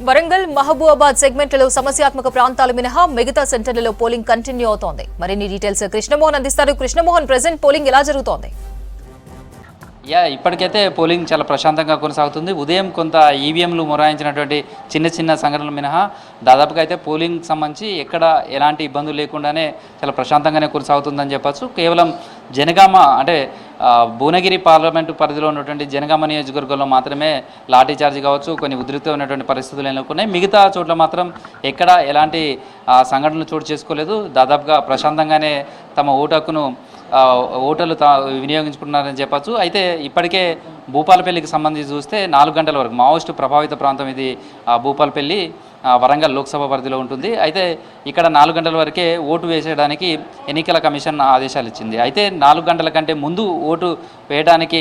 వరంగల్ మహబూబాబాద్ సెగ్మెంట్లలో సమస్యాత్మక ప్రాంతాలు మినహా మిగతా సెంటర్లలో పోలింగ్ కంటిన్యూ అవుతోంది. మరిన్ని డీటెయిల్స్ కృష్ణమోహన్ అందిస్తారు. కృష్ణమోహన్, ప్రెజెంట్ పోలింగ్ ఎలా జరుగుతోంది? ఇప్పటికైతే పోలింగ్ చాలా ప్రశాంతంగా కొనసాగుతుంది. ఉదయం కొంత ఈవీఎంలు మొరాయించినటువంటి చిన్న చిన్న సంఘటనలు మినహా దాదాపుగా అయితే పోలింగ్ సంబంధించి ఎక్కడ ఎలాంటి ఇబ్బందులు లేకుండానే చాలా ప్రశాంతంగానే కొనసాగుతుందని చెప్పచ్చు. కేవలం జనగామ అంటే భువనగిరి పార్లమెంటు పరిధిలో ఉన్నటువంటి జనగామ నియోజకవర్గంలో మాత్రమే లాఠీ చార్జ్ కావచ్చు, కొన్ని ఉధృతమైనటువంటి పరిస్థితులు ఎన్నుకున్నాయి. మిగతా చోట్ల మాత్రం ఎక్కడ ఎలాంటి సంఘటనలు చోటు చేసుకోలేదు. దాదాపుగా ప్రశాంతంగానే తమ ఓటు హక్కును ఓటర్లు వినియోగించుకున్నారని చెప్పచ్చు. అయితే ఇప్పటికే భూపాలపల్లికి సంబంధించి చూస్తే 4 గంటల వరకు మావోయిస్టు ప్రభావిత ప్రాంతం ఇది. భూపాలపల్లి వరంగల్ లోక్సభ పరిధిలో ఉంటుంది. అయితే ఇక్కడ 4 గంటల వరకే ఓటు వేసేయడానికి ఎన్నికల కమిషన్ ఆదేశాలు ఇచ్చింది. అయితే 4 గంటల కంటే ముందు ఓటు వేయడానికి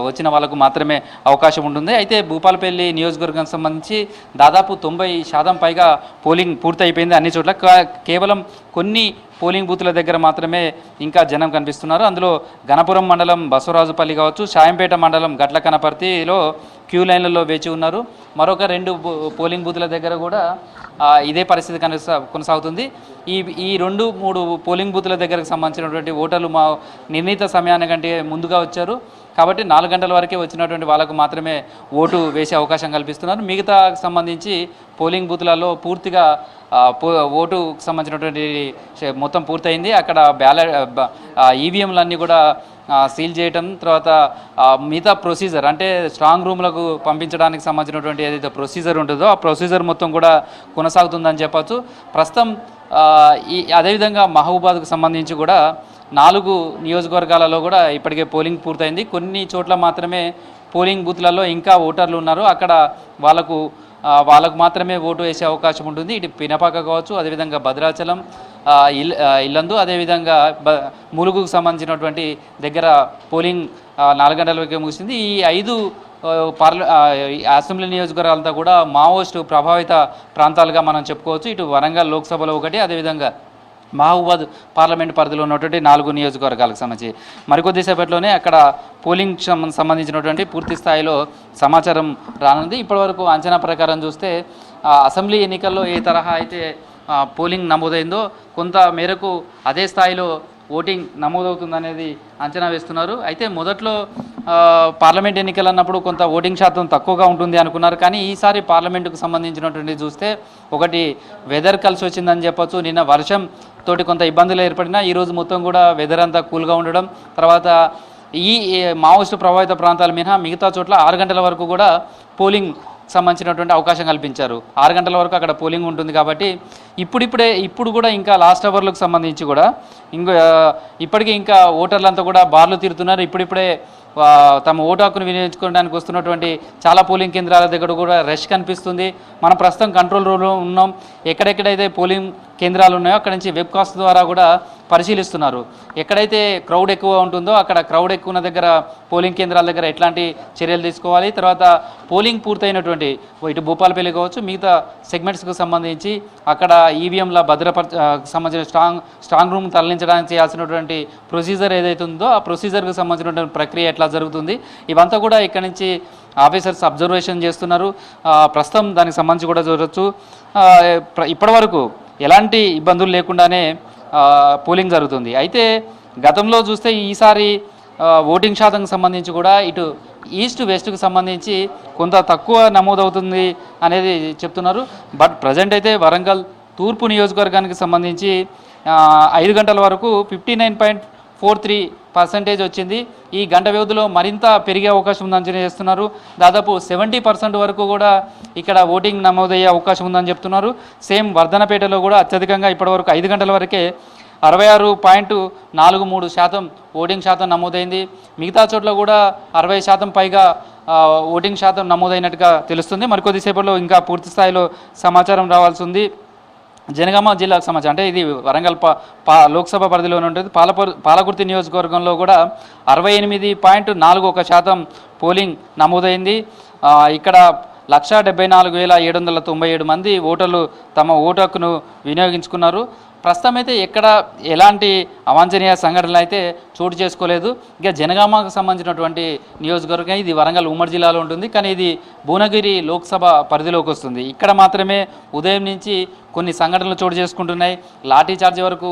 వచ్చిన వాళ్ళకు మాత్రమే అవకాశం ఉంటుంది. అయితే భూపాలపల్లి నియోజకవర్గానికి సంబంధించి దాదాపు 90% పైగా పోలింగ్ పూర్తయిపోయింది అన్ని చోట్ల. కేవలం కొన్ని పోలింగ్ బూత్ల దగ్గర మాత్రమే ఇంకా జనం కనిపిస్తున్నారు. అందులో గణపురం మండలం బసవరాజుపల్లి కావచ్చు, షాయంపేట మండలం గట్ల కనపర్తిలో క్యూ లైన్లలో వేచి ఉన్నారు. మరొక 2 పోలింగ్ బూత్ల దగ్గర కూడా ఇదే పరిస్థితి కొనసాగుతుంది. ఈ 2-3 పోలింగ్ బూత్ల దగ్గరకు సంబంధించినటువంటి ఓటర్లు మా నిర్ణీత సమయానికంటే ముందుగా వచ్చారు కాబట్టి 4 గంటల వరకే వచ్చినటువంటి వాళ్ళకు మాత్రమే ఓటు వేసే అవకాశం కల్పిస్తున్నారు. మిగతా సంబంధించి పోలింగ్ బూత్లలో పూర్తిగా ఓటుకు సంబంధించినటువంటి మొత్తం పూర్తయింది. అక్కడ ఈవీఎంలన్నీ కూడా సీల్ చేయటం, తర్వాత మిగతా ప్రొసీజర్ అంటే స్ట్రాంగ్ రూమ్లకు పంపించడానికి సంబంధించినటువంటి ఏదైతే ప్రొసీజర్ ఉంటుందో ఆ ప్రొసీజర్ మొత్తం కూడా కొనసాగుతుందని చెప్పచ్చు. ప్రస్తుతం అదేవిధంగా మహబూబాబాద్కు సంబంధించి కూడా 4 నియోజకవర్గాలలో కూడా ఇప్పటికే పోలింగ్ పూర్తయింది. కొన్ని చోట్ల మాత్రమే పోలింగ్ బూత్లలో ఇంకా ఓటర్లు ఉన్నారు. అక్కడ వాళ్ళకు మాత్రమే ఓటు వేసే అవకాశం ఉంటుంది. ఇటు పినపాక కావచ్చు, అదేవిధంగా భద్రాచలం, ఇల్లందు, అదేవిధంగా ములుగుకు సంబంధించినటువంటి దగ్గర పోలింగ్ 4 గంటల వరకే ముగిసింది. ఈ 5 అసెంబ్లీ నియోజకవర్గాలంతా కూడా మావోయిస్టు ప్రభావిత ప్రాంతాలుగా మనం చెప్పుకోవచ్చు. ఇటు వరంగల్ లోక్సభలో ఒకటి, అదేవిధంగా మహబూబాబాద్ పార్లమెంట్ పరిధిలో ఉన్నటువంటి 4 నియోజకవర్గాలకు సంబంధించి మరికొద్దిసేపట్లోనే అక్కడ పోలింగ్ సంబంధించినటువంటి పూర్తి స్థాయిలో సమాచారం రానుంది. ఇప్పటివరకు అంచనా ప్రకారం చూస్తే అసెంబ్లీ ఎన్నికల్లో ఏ తరహా అయితే పోలింగ్ నమోదైందో కొంత మేరకు అదే స్థాయిలో ఓటింగ్ నమోదవుతుందనేది అంచనా వేస్తున్నారు. అయితే మొదట్లో పార్లమెంట్ ఎన్నికలు అన్నప్పుడు కొంత ఓటింగ్ శాతం తక్కువగా ఉంటుంది అనుకున్నారు. కానీ ఈసారి పార్లమెంటుకు సంబంధించినటువంటి చూస్తే ఒకటి వెదర్ కలిసి వచ్చిందని చెప్పొచ్చు. నిన్న వర్షం తోటి కొంత ఇబ్బందులు ఏర్పడినా ఈరోజు మొత్తం కూడా వెదర్ అంతా కూల్గా ఉండడం, తర్వాత ఈ మావోయిస్టు ప్రభావిత ప్రాంతాల మినహా మిగతా చోట్ల 6 గంటల వరకు కూడా పోలింగ్ సంబంధించినటువంటి అవకాశం కల్పించారు. 6 గంటల వరకు అక్కడ పోలింగ్ ఉంటుంది కాబట్టి ఇప్పుడు కూడా ఇంకా లాస్ట్ అవర్లకు సంబంధించి కూడా ఇప్పటికీ ఇంకా ఓటర్లంతా కూడా బార్లు తీరుతున్నారు. ఇప్పుడిప్పుడే తమ ఓటు హక్కును వినియోగించుకోవడానికి వస్తున్నటువంటి చాలా పోలింగ్ కేంద్రాల దగ్గర కూడా రష్ కనిపిస్తుంది. మనం ప్రస్తుతం కంట్రోల్ రూమ్లో ఉన్నాం. ఎక్కడెక్కడైతే పోలింగ్ కేంద్రాలు ఉన్నాయో అక్కడ నుంచి వెబ్కాస్ట్ ద్వారా కూడా పరిశీలిస్తున్నారు. ఎక్కడైతే క్రౌడ్ ఎక్కువ ఉంటుందో అక్కడ క్రౌడ్ ఎక్కువ ఉన్న దగ్గర పోలింగ్ కేంద్రాల దగ్గర ఎట్లాంటి చర్యలు తీసుకోవాలి, తర్వాత పోలింగ్ పూర్తయినటువంటి ఇటు భూపాలపల్లి కావచ్చు మిగతా సెగ్మెంట్స్కు సంబంధించి అక్కడ ఈవీఎంల సంబంధించిన స్ట్రాంగ్ రూమ్ తరలించడానికి చేయాల్సినటువంటి ప్రొసీజర్ ఏదైతే ఉందో ఆ ప్రొసీజర్కు సంబంధించినటువంటి ప్రక్రియ ఎట్లా జరుగుతుంది ఇవంతా కూడా ఇక్కడ నుంచి ఆఫీసర్స్ అబ్జర్వేషన్ చేస్తున్నారు. ప్రస్తుతం దానికి సంబంధించి కూడా చూడవచ్చు ఇప్పటి వరకు ఎలాంటి ఇబ్బందులు లేకుండానే పోలింగ్ జరుగుతుంది. అయితే గతంలో చూస్తే ఈసారి ఓటింగ్ శాతంకు సంబంధించి కూడా ఇటు ఈస్ట్ వెస్ట్కు సంబంధించి కొంత తక్కువ నమోదవుతుంది అనేది చెప్తున్నారు. బట్ ప్రజెంట్ అయితే వరంగల్ తూర్పు నియోజకవర్గానికి సంబంధించి 5 గంటల వరకు 59.43% వచ్చింది. ఈ గంట వ్యవధిలో మరింత పెరిగే అవకాశం ఉందని అంచనా చేస్తున్నారు. దాదాపు 70% వరకు కూడా ఇక్కడ ఓటింగ్ నమోదయ్యే అవకాశం ఉందని చెప్తున్నారు. సేమ్ వర్ధనపేటలో కూడా అత్యధికంగా ఇప్పటివరకు 5 గంటల వరకే 66.43% ఓటింగ్ శాతం నమోదైంది. మిగతా చోట్ల కూడా 60% పైగా ఓటింగ్ శాతం నమోదైనట్టుగా తెలుస్తుంది. మరికొద్దిసేపట్లో ఇంకా పూర్తి స్థాయిలో సమాచారం రావాల్సి ఉంది. జనగామ జిల్లాకు సంబంధించి అంటే ఇది వరంగల్ లోక్సభ పరిధిలో ఉంటుంది. పాలకుర్తి నియోజకవర్గంలో కూడా 68.41% పోలింగ్ నమోదైంది. ఇక్కడ 1,74,797 మంది ఓటర్లు తమ ఓటు హక్కును వినియోగించుకున్నారు. ప్రస్తుతం అయితే ఎక్కడ ఎలాంటి అవాంఛనీయ సంఘటనలు అయితే చోటు చేసుకోలేదు. ఇక జనగామకు సంబంధించినటువంటి నియోజకవర్గం ఇది వరంగల్ ఉమ్మడి జిల్లాలో ఉంటుంది, కానీ ఇది భువనగిరి లోక్సభ పరిధిలోకి వస్తుంది. ఇక్కడ మాత్రమే ఉదయం నుంచి కొన్ని సంఘటనలు చోటు చేసుకుంటున్నాయి. లాఠీ చార్జ్ వరకు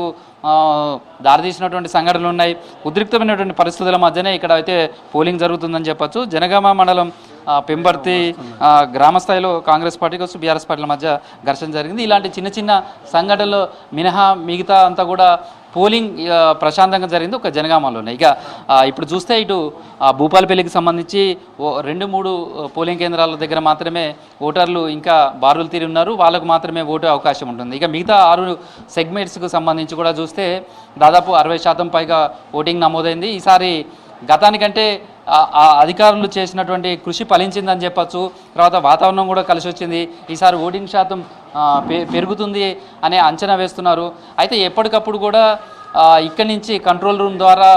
దారితీసినటువంటి సంఘటనలు ఉన్నాయి. ఉద్రిక్తమైనటువంటి పరిస్థితుల మధ్యనే ఇక్కడ అయితే పోలింగ్ జరుగుతుందని చెప్పొచ్చు. జనగామ మండలం పెంబర్తి గ్రామ స్థాయిలో కాంగ్రెస్ పార్టీ కోసం బీఆర్ఎస్ పార్టీల మధ్య ఘర్షణ జరిగింది. ఇలాంటి చిన్న చిన్న సంఘటనలు మినహా మిగతా అంతా కూడా పోలింగ్ ప్రశాంతంగా జరిగింది ఒక జనగామలోనే. ఇక ఇప్పుడు చూస్తే ఇటు భూపాలపల్లికి సంబంధించి 2-3 పోలింగ్ కేంద్రాల దగ్గర మాత్రమే ఓటర్లు ఇంకా బారులు తీరి ఉన్నారు, వాళ్ళకు మాత్రమే ఓటు అవకాశం ఉంటుంది. ఇక మిగతా 6 సెగ్మెంట్స్కు సంబంధించి కూడా చూస్తే దాదాపు 60% పైగా ఓటింగ్ నమోదైంది. ఈసారి గతానికంటే అధికారులు చేసినటువంటి కృషి ఫలించిందని చెప్పచ్చు. తర్వాత వాతావరణం కూడా కలిసి వచ్చింది. ఈసారి ఓటింగ్ శాతం పెరుగుతుంది అనే అంచనా వేస్తున్నారు. అయితే ఎప్పటికప్పుడు కూడా ఇక్కడి నుంచి కంట్రోల్ రూమ్ ద్వారా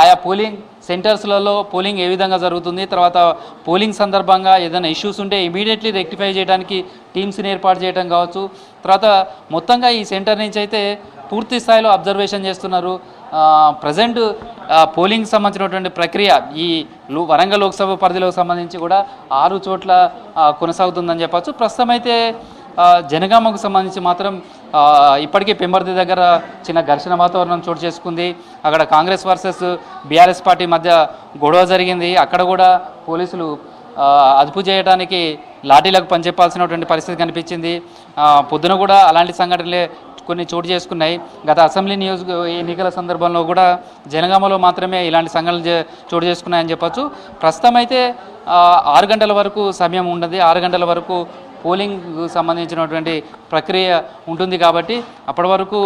ఆయా పోలింగ్ సెంటర్స్లలో పోలింగ్ ఏ విధంగా జరుగుతుంది, తర్వాత పోలింగ్ సందర్భంగా ఏదైనా ఇష్యూస్ ఉంటే ఇమీడియట్లీ రెక్టిఫై చేయడానికి టీమ్స్ని ఏర్పాటు చేయడం కావచ్చు. తర్వాత మొత్తంగా ఈ సెంటర్ నుంచి అయితే పూర్తి స్థాయిలో అబ్జర్వేషన్ చేస్తున్నారు. ప్రజెంట్ పోలింగ్ సంబంధించినటువంటి ప్రక్రియ ఈ వరంగల్ లోక్సభ పరిధిలోకి సంబంధించి కూడా 6 చోట్ల కొనసాగుతుందని చెప్పచ్చు. ప్రస్తుతం అయితే జనగామకు సంబంధించి మాత్రం ఇప్పటికే పెంబర్తి దగ్గర చిన్న ఘర్షణ వాతావరణం చోటు చేసుకుంది. అక్కడ కాంగ్రెస్ వర్సెస్ బీఆర్ఎస్ పార్టీ మధ్య గొడవ జరిగింది. అక్కడ కూడా పోలీసులు అదుపు చేయడానికి లాఠీలకు పనిచెప్పాల్సినటువంటి పరిస్థితి కనిపించింది. పొద్దున కూడా అలాంటి సంఘటనలే కొన్ని చోటు చేసుకున్నాయి. గత అసెంబ్లీ ఎన్నికల సందర్భంలో కూడా జనగామలో మాత్రమే ఇలాంటి సంఘటనలు చోటు చేసుకున్నాయని చెప్పచ్చు. ప్రస్తుతం అయితే 6 గంటల వరకు సమయం ఉండదు. 6 గంటల వరకు పోలింగ్ సంబంధించినటువంటి ప్రక్రియ ఉంటుంది కాబట్టి అప్పటి వరకు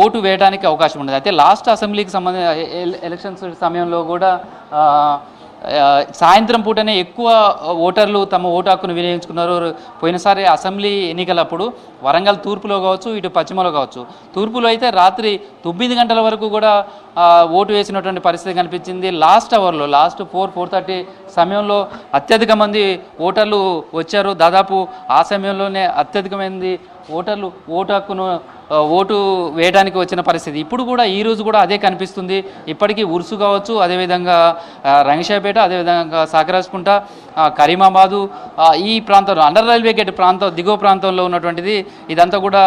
ఓటు వేయడానికి అవకాశం ఉండదు. అయితే లాస్ట్ అసెంబ్లీకి ఎలక్షన్స్ సమయంలో కూడా సాయంత్రం పూటనే ఎక్కువ ఓటర్లు తమ ఓటు హక్కును వినియోగించుకున్నారు. పోయినసారి అసెంబ్లీ ఎన్నికలప్పుడు వరంగల్ తూర్పులో కావచ్చు, ఇటు పశ్చిమలో కావచ్చు. తూర్పులో అయితే రాత్రి 9 గంటల వరకు కూడా ఓటు వేసినటువంటి పరిస్థితి కనిపించింది. లాస్ట్ అవర్లో లాస్ట్ 4-4:30 సమయంలో అత్యధిక మంది ఓటర్లు వచ్చారు. దాదాపు ఆ సమయంలోనే అత్యధిక మంది ఓటర్లు ఓటు వేయడానికి వచ్చిన పరిస్థితి. ఇప్పుడు కూడా ఈరోజు కూడా అదే కనిపిస్తుంది. ఇప్పటికీ ఉరుసు కావచ్చు, అదేవిధంగా రంగశాయపేట, అదేవిధంగా సాకరాజ్కుంట, కరీమాబాదు ఈ ప్రాంతంలో అండర్ రైల్వే గేట్ ప్రాంతం దిగువ ప్రాంతంలో ఉన్నటువంటిది ఇదంతా కూడా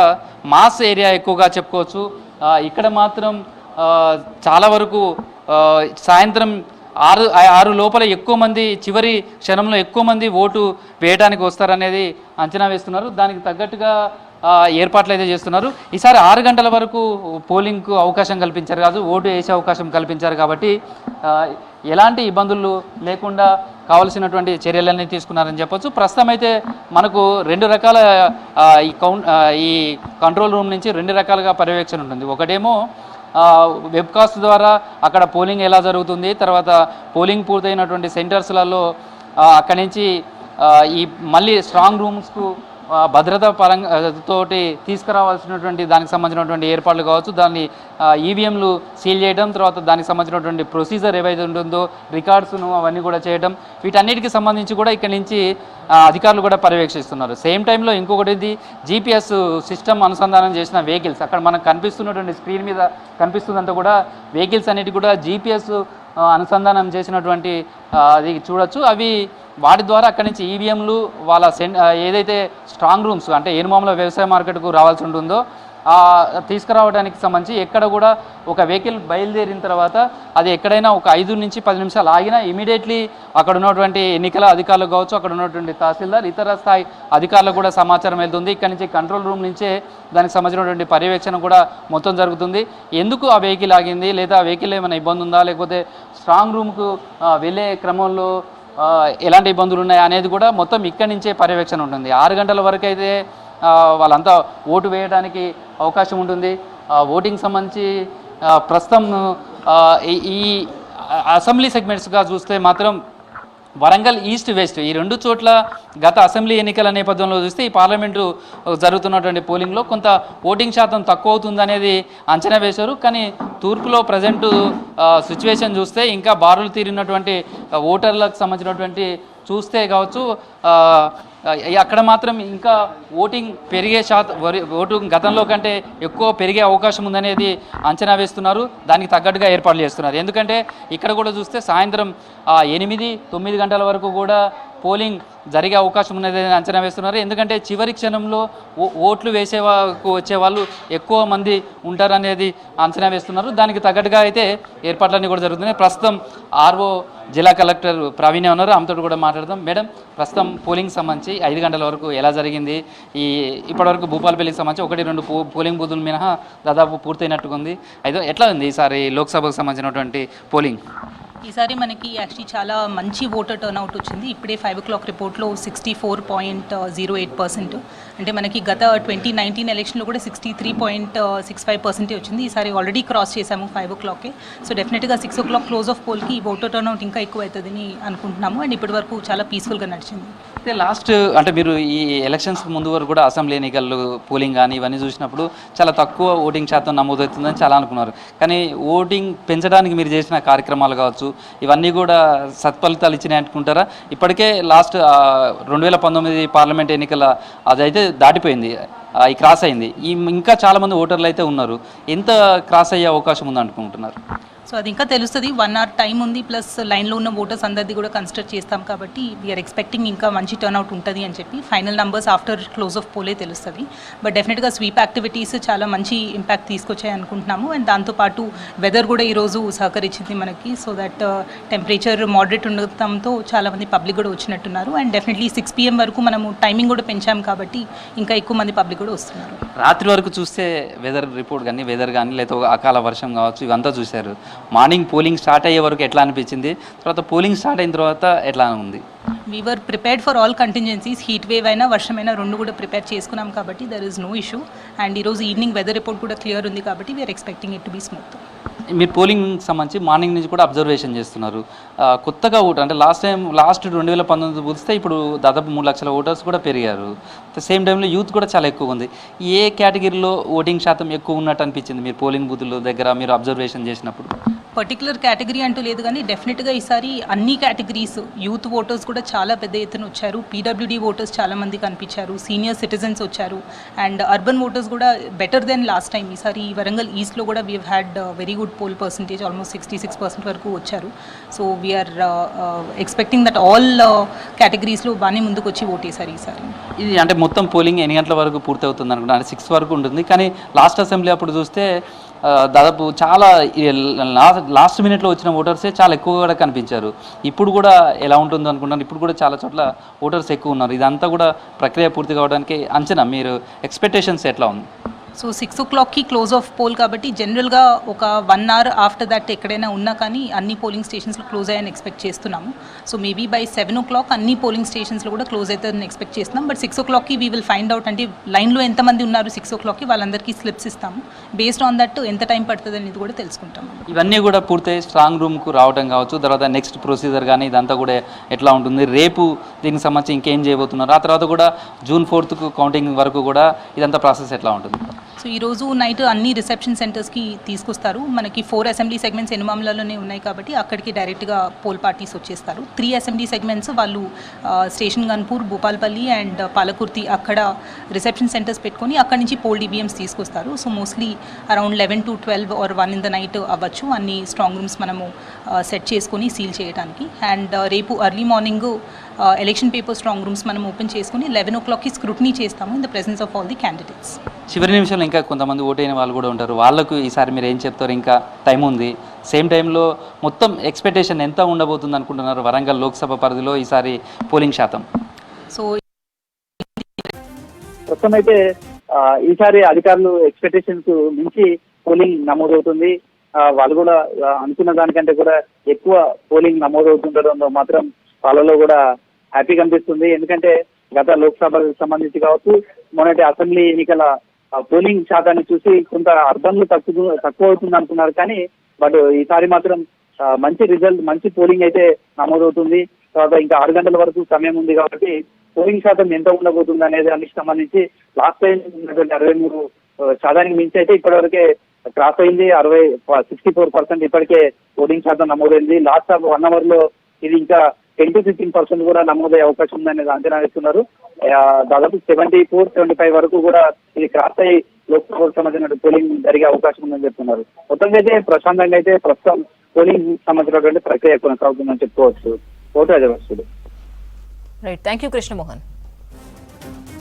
మాస్ ఏరియా ఎక్కువగా చెప్పుకోవచ్చు. ఇక్కడ మాత్రం చాలా వరకు సాయంత్రం 6 లోపల ఎక్కువ మంది చివరి క్షణంలో ఎక్కువ మంది ఓటు వేయడానికి వస్తారనేది అంచనా వేస్తున్నారు. దానికి తగ్గట్టుగా ఏర్పాట్లు అయితే చేస్తున్నారు. ఈసారి 6 గంటల వరకు పోలింగ్కు అవకాశం కల్పించారు కాదు, ఓటు వేసే అవకాశం కల్పించారు కాబట్టి ఎలాంటి ఇబ్బందులు లేకుండా కావలసినటువంటి చర్యలన్నీ తీసుకున్నారని చెప్పొచ్చు. ప్రస్తుతం అయితే మనకు 2 రకాల ఈ కంట్రోల్ రూమ్ నుంచి 2 రకాలుగా పర్యవేక్షణ ఉంటుంది. ఒకటేమో వెబ్కాస్ట్ ద్వారా అక్కడ పోలింగ్ ఎలా జరుగుతుంది, తర్వాత పోలింగ్ పూర్తయినటువంటి సెంటర్స్లలో అక్కడి నుంచి ఈ మళ్ళీ స్ట్రాంగ్ రూమ్స్కు భద్రతా పరంగా తోటి తీసుకురావాల్సినటువంటి దానికి సంబంధించినటువంటి ఏర్పాట్లు కావచ్చు, దాన్ని ఈవీఎంలు సీల్ చేయడం, తర్వాత దానికి సంబంధించినటువంటి ప్రొసీజర్ ఏవైతే ఉంటుందో రికార్డ్స్ను అవన్నీ కూడా చేయడం, వీటన్నిటికి సంబంధించి కూడా ఇక్కడి నుంచి అధికారులు కూడా పర్యవేక్షిస్తున్నారు. సేమ్ టైంలో ఇంకొకటి జీపీఎస్ సిస్టమ్ అనుసంధానం చేసిన వెహికల్స్, అక్కడ మనకు కనిపిస్తున్నటువంటి స్క్రీన్ మీద కనిపిస్తుందంతా కూడా వెహికల్స్ అన్నిటి కూడా జీపీఎస్ అనుసంధానం చేసినటువంటి అది చూడొచ్చు. అవి వాటి ద్వారా అక్కడి నుంచి ఈవీఎంలు వాళ్ళ ఏదైతే స్ట్రాంగ్ రూమ్స్ అంటే ఏనుమామల వ్యవసాయ మార్కెట్కు రావాల్సి ఉంటుందో తీసుకురావడానికి సంబంధించి ఎక్కడ కూడా ఒక వెహికల్ బయలుదేరిన తర్వాత అది ఎక్కడైనా ఒక 5 నుంచి 10 నిమిషాలు ఆగినా ఇమీడియట్లీ అక్కడ ఉన్నటువంటి ఎన్నికల అధికారులు కావచ్చు, అక్కడ ఉన్నటువంటి తహసీల్దార్ ఇతర స్థాయి అధికారులకు కూడా సమాచారం వెళ్తుంది. ఇక్కడ నుంచి కంట్రోల్ రూమ్ నుంచే దానికి సంబంధించినటువంటి పర్యవేక్షణ కూడా మొత్తం జరుగుతుంది. ఎందుకు ఆ వెహికల్ ఆగింది, లేదా ఆ వెహికల్ ఏమైనా ఇబ్బంది ఉందా, లేకపోతే స్ట్రాంగ్ రూమ్కు వెళ్ళే క్రమంలో ఎలాంటి ఇబ్బందులు ఉన్నాయి అనేది కూడా మొత్తం ఇక్కడి నుంచే పర్యవేక్షణ ఉంటుంది. 6 గంటల వరకు అయితే వాళ్ళంతా ఓటు వేయడానికి అవకాశం ఉంటుంది. ఓటింగ్ సంబంధించి ప్రస్తుతం ఈ అసెంబ్లీ సెగ్మెంట్స్గా చూస్తే మాత్రం వరంగల్ ఈస్ట్ వెస్ట్ ఈ 2 చోట్ల గత అసెంబ్లీ ఎన్నికల నేపథ్యంలో చూస్తే ఈ పార్లమెంటు జరుగుతున్నటువంటి పోలింగ్లో కొంత ఓటింగ్ శాతం తక్కువ అవుతుందనేది అంచనా వేశారు. కానీ తూర్పులో ప్రజెంటు సిచ్యువేషన్ చూస్తే ఇంకా బారులు తీరినటువంటి ఓటర్లకు సంబంధించినటువంటి చూస్తే కావచ్చు అక్కడ మాత్రం ఇంకా ఓటింగ్ పెరిగే ఓటింగ్ గతంలో కంటే ఎక్కువ పెరిగే అవకాశం ఉందనేది అంచనా వేస్తున్నారు. దానికి తగ్గట్టుగా ఏర్పాట్లు చేస్తున్నారు. ఎందుకంటే ఇక్కడ కూడా చూస్తే సాయంత్రం 8-9 గంటల వరకు కూడా పోలింగ్ జరిగే అవకాశం ఉన్నది అంచనా వేస్తున్నారు. ఎందుకంటే చివరి క్షణంలో ఓట్లు వచ్చే వాళ్ళు ఎక్కువ మంది ఉంటారనేది అంచనా వేస్తున్నారు. దానికి తగ్గట్టుగా అయితే ఏర్పాట్లన్నీ కూడా జరుగుతున్నాయి. ప్రస్తుతం ఆర్ఓ జిల్లా కలెక్టర్ ప్రవీణ్ ఉన్నారు. ఆమెతో కూడా మాట్లాడదాం. మేడం, ప్రస్తుతం పోలింగ్ సంబంధించి 5 గంటల వరకు ఎలా జరిగింది? ఇప్పటివరకు భూపాలపల్లికి సంబంధించి 1-2 పోలింగ్ బూతులు మినహా దాదాపు పూర్తయినట్టుగా ఉంది. అయితే ఎట్లా ఉంది ఈసారి లోక్సభకు సంబంధించినటువంటి పోలింగ్? ఈసారి మనకి యాక్చువల్లీ చాలా మంచి ఓటర్ టర్న్అవుట్ వచ్చింది. ఇప్పుడే 5 o'clock రిపోర్ట్లో 64.08%. అంటే మనకి గత 2019 ఎలక్షన్లో కూడా 63.65% వచ్చింది. ఈసారి ఆల్రెడీ క్రాస్ చేశాము 5 o'clockకే. So definitely 6 o'clock close of పోల్కి ఓటర్ టర్న్అవుట్ ఇంకా ఎక్కువ అవుతుందని అనుకుంటున్నాము. అండ్ ఇప్పటి వరకు చాలా పీస్ఫుల్గా నడిచింది. అయితే లాస్ట్ అంటే మీరు ఈ ఎలక్షన్స్ ముందు వరకు కూడా అసెంబ్లీ ఎన్నికలు పోలింగ్ కానీ ఇవన్నీ చూసినప్పుడు చాలా తక్కువ ఓటింగ్ శాతం నమోదవుతుందని చాలా అనుకున్నారు. కానీ ఓటింగ్ పెంచడానికి మీరు చేసిన కార్యక్రమాలు కావచ్చు, ఇవన్నీ కూడా సత్ఫలితాలు ఇచ్చినాయి అనుకుంటారా? ఇప్పటికే లాస్ట్ 2019 పార్లమెంట్ ఎన్నికల అదైతే దాటిపోయింది, ఈ క్రాస్ అయింది. ఇంకా చాలామంది ఓటర్లు అయితే ఉన్నారు. ఎంత క్రాస్ అయ్యే అవకాశం ఉంది అనుకుంటున్నారు? సో అది ఇంకా తెలుస్తుంది. 1 hour టైం ఉంది, ప్లస్ లైన్లో ఉన్న ఓటర్స్ అందరిది కూడా కన్సిడర్ చేస్తాం కాబట్టి వీఆర్ ఎక్స్పెక్టింగ్ ఇంకా మంచి టర్న్అవుట్ ఉంటుంది అని చెప్పి. Final numbers after close of పోలే తెలుస్తుంది. బట్ డెఫినెట్గా స్వీప్ యాక్టివిటీస్ చాలా మంచి ఇంపాక్ట్ తీసుకొచ్చాయి అనుకుంటున్నాము. అండ్ దాంతోపాటు వెదర్ కూడా ఈరోజు సహకరించింది మనకి. సో దట్ టెంపరేచర్ మోడరేట్ ఉండటంతో చాలామంది పబ్లిక్ కూడా వచ్చినట్టున్నారు. అండ్ డెఫినెట్లీ 6 PM వరకు మనము టైమింగ్ కూడా పెంచాం కాబట్టి ఇంకా ఎక్కువ మంది పబ్లిక్ కూడా వస్తున్నారు. రాత్రి వరకు చూస్తే వెదర్ రిపోర్ట్ కానీ వెదర్ కానీ లేదా అకాల వర్షం కావచ్చు ఇవంతా చూశారు. మార్నింగ్ పోలింగ్ స్టార్ట్ అయ్యే వరకు ఎట్లా అనిపించింది? తర్వాత పోలింగ్ స్టార్ట్ అయిన తర్వాత ఎట్లా ఉంది? We're prepared for all contingencies. Heat wave అయినా వర్షమైనా రెండు కూడా ప్రిపేర్ చేసుకున్నాం కాబట్టి there is no issue. And ఈరోజు ఈవినింగ్ వెదర్ రిపోర్ట్ కూడా క్లియర్ ఉంది కాబట్టి we're expecting it to be smooth. మీరు పోలింగ్ సంబంధించి మార్నింగ్ నుంచి కూడా అబ్జర్వేషన్ చేస్తున్నారు. కొత్తగా ఓటర్ అంటే లాస్ట్ 2019 చూస్తే ఇప్పుడు దాదాపు 3 లక్షల ఓటర్స్ కూడా పెరిగారు. సేమ్ టైంలో యూత్ కూడా చాలా ఎక్కువ ఉంది. ఏ కేటగిరీలో ఓటింగ్ శాతం ఎక్కువ ఉన్నట్టు అనిపించింది మీరు పోలింగ్ బూతుల దగ్గర మీరు అబ్జర్వేషన్ చేసినప్పుడు? పర్టికులర్ కేటగిరీ అంటూ లేదు కానీ డెఫినెట్గా ఈసారి అన్ని కేటగిరీస్ యూత్ ఓటర్స్ కూడా చాలా పెద్ద ఎత్తున వచ్చారు. పీడబ్ల్యూడీ ఓటర్స్ చాలామంది కనిపించారు, సీనియర్ సిటిజన్స్ వచ్చారు, అండ్ అర్బన్ ఓటర్స్ కూడా బెటర్ దెన్ లాస్ట్ టైం. ఈసారి వరంగల్ ఈస్ట్లో కూడా we had very good poll percentage, almost 66% వరకు వచ్చారు. So we are expecting that all కేటగిరీస్లో బాగానే ముందుకు వచ్చి ఓటేశారు ఈసారి. ఇది అంటే మొత్తం పోలింగ్ ఎన్ని గంటల వరకు పూర్తి అవుతుంది అనుకుంటా? అంటే 6 వరకు ఉంటుంది. కానీ లాస్ట్ అసెంబ్లీ అప్పుడు చూస్తే దాదాపు చాలా లాస్ట్ మినిట్లో వచ్చిన ఓటర్సే చాలా ఎక్కువ కూడా కనిపించారు. ఇప్పుడు కూడా ఎలా ఉంటుందో అనుకుంటున్నాను. ఇప్పుడు కూడా చాలా చోట్ల ఓటర్స్ ఎక్కువ ఉన్నారు. ఇదంతా కూడా ప్రక్రియ పూర్తి కావడానికి అంచనా మీరు ఎక్స్పెక్టేషన్స్ ఎట్లా ఉంది? సో 6 o'clockకి క్లోజ్ ఆఫ్ పోల్ కాబట్టి జనరల్గా ఒక 1 hour ఆఫ్టర్ దట్ ఎక్కడైనా ఉన్నా కానీ అన్ని పోలింగ్ స్టేషన్స్లో క్లోజ్ అయ్యాయని ఎక్స్పెక్ట్ చేస్తున్నాము. సో మేబీ బై 7 o'clock అన్ని పోలింగ్ స్టేషన్స్లో కూడా క్లోజ్ అవుతుందని ఎక్స్పెక్ట్ చేస్తున్నాం. బట్ 6 o'clockకి వీ విల్ ఫైండ్ అవుట్. అంటే లైన్లో ఎంతమంది ఉన్నారు 6 o'clockకి వాళ్ళందరికీ స్లిప్స్ ఇస్తాము. బేస్డ్ ఆన్ దట్ ఎంత టైం పడుతుంది అనేది కూడా తెలుసుకుంటాము. ఇవన్నీ కూడా పూర్తయి స్ట్రాంగ్ రూమ్కు రావడం కావచ్చు, తర్వాత నెక్స్ట్ ప్రొసీజర్ కానీ ఇదంతా కూడా ఎట్లా ఉంటుంది? రేపు దీనికి సంబంధించి ఇంకేం చేయబోతున్నారు? ఆ తర్వాత కూడా June 4th కౌంటింగ్ వరకు కూడా ఇదంతా ప్రాసెస్ ఎట్లా ఉంటుంది? సో ఈరోజు నైట్ అన్ని రిసెప్షన్ సెంటర్స్కి తీసుకొస్తారు. మనకి 4 అసెంబ్లీ సెగ్మెంట్స్ ఎనుమామలలోనే ఉన్నాయి కాబట్టి అక్కడికి డైరెక్ట్గా పోల్ పార్టీస్ వచ్చేస్తారు. 3 అసెంబ్లీ సెగ్మెంట్స్ వాళ్ళు స్టేషన్ గన్పూర్, భూపాల్పల్లి అండ్ పాలకుర్తి అక్కడ రిసెప్షన్ సెంటర్స్ పెట్టుకొని అక్కడి నుంచి పోల్ డిబిఎమ్స్ తీసుకొస్తారు. So mostly around 11 to 12 or 1 in the night అవ్వచ్చు అన్ని స్ట్రాంగ్ రూమ్స్ మనము సెట్ చేసుకొని సీల్ చేయడానికి. అండ్ రేపు early morning election paper strong rooms మనం ఓపెన్ చేసుకుని 11 o'clockకి స్క్రూటినీ చేస్తాము in the presence of all the candidates. చివరి నిమిషంలో ఇంకా కొంతమంది ఓటైన వాళ్ళు కూడా ఉంటారు. వాళ్ళకు ఈసారి మీరు ఏం చెప్తారు? ఇంకా టైం ఉంది. సేమ్ టైంలో మొత్తం ఎక్స్పెక్టేషన్ ఎంత ఉండబోతుంది అనుకుంటున్నారు వరంగల్ లోక్సభ పరిధిలో ఈసారి పోలింగ్ శాతం? సో ప్రస్తుతం అయితే ఈసారి అధికారులు ఎక్స్పెక్టేషన్స్ మించి పోలింగ్ నమోదవుతుంది. వాళ్ళు కూడా అనుకున్న దానికంటే కూడా ఎక్కువ పోలింగ్ నమోదవుతుండడంలో మాత్రం వాళ్ళలో కూడా హ్యాపీగా అనిపిస్తుంది. ఎందుకంటే గత లోక్సభకు సంబంధించి కావచ్చు, మొన్నటి అసెంబ్లీ ఎన్నికల పోలింగ్ శాతాన్ని చూసి కొంత అర్బన్లు తక్కువ అవుతుంది అనుకున్నారు. కానీ బట్ ఈసారి మాత్రం మంచి రిజల్ట్, మంచి పోలింగ్ అయితే నమోదవుతుంది. తర్వాత ఇంకా 6 గంటల వరకు సమయం ఉంది కాబట్టి పోలింగ్ శాతం ఎంత ఉండబోతుంది అనేది దానికి సంబంధించి లాస్ట్ టైం ఉన్నటువంటి 63% మించి అయితే ఇప్పటివరకే క్రాస్ అయింది. 64% ఇప్పటికే పోలింగ్ శాతం నమోదైంది. లాస్ట్ 1 hour లో ఇది ఇంకా 10 to 15% కూడా నమోదయ్యే అవకాశం ఉందనేది అంచనా వేస్తున్నారు. దాదాపు 74-75 వరకు కూడా ఇది క్రాస్ అయ్యి లోక్సభకు సంబంధించిన పోలింగ్ జరిగే అవకాశం ఉందని చెప్తున్నారు. మొత్తంగా అయితే ప్రశాంతంగా అయితే ప్రస్తుతం పోలింగ్ సంబంధించినటువంటి ప్రక్రియ కొనసాగుతుందని చెప్పుకోవచ్చు. ఓటు అజవస్తుడు. Right, thank you Krishnamohan.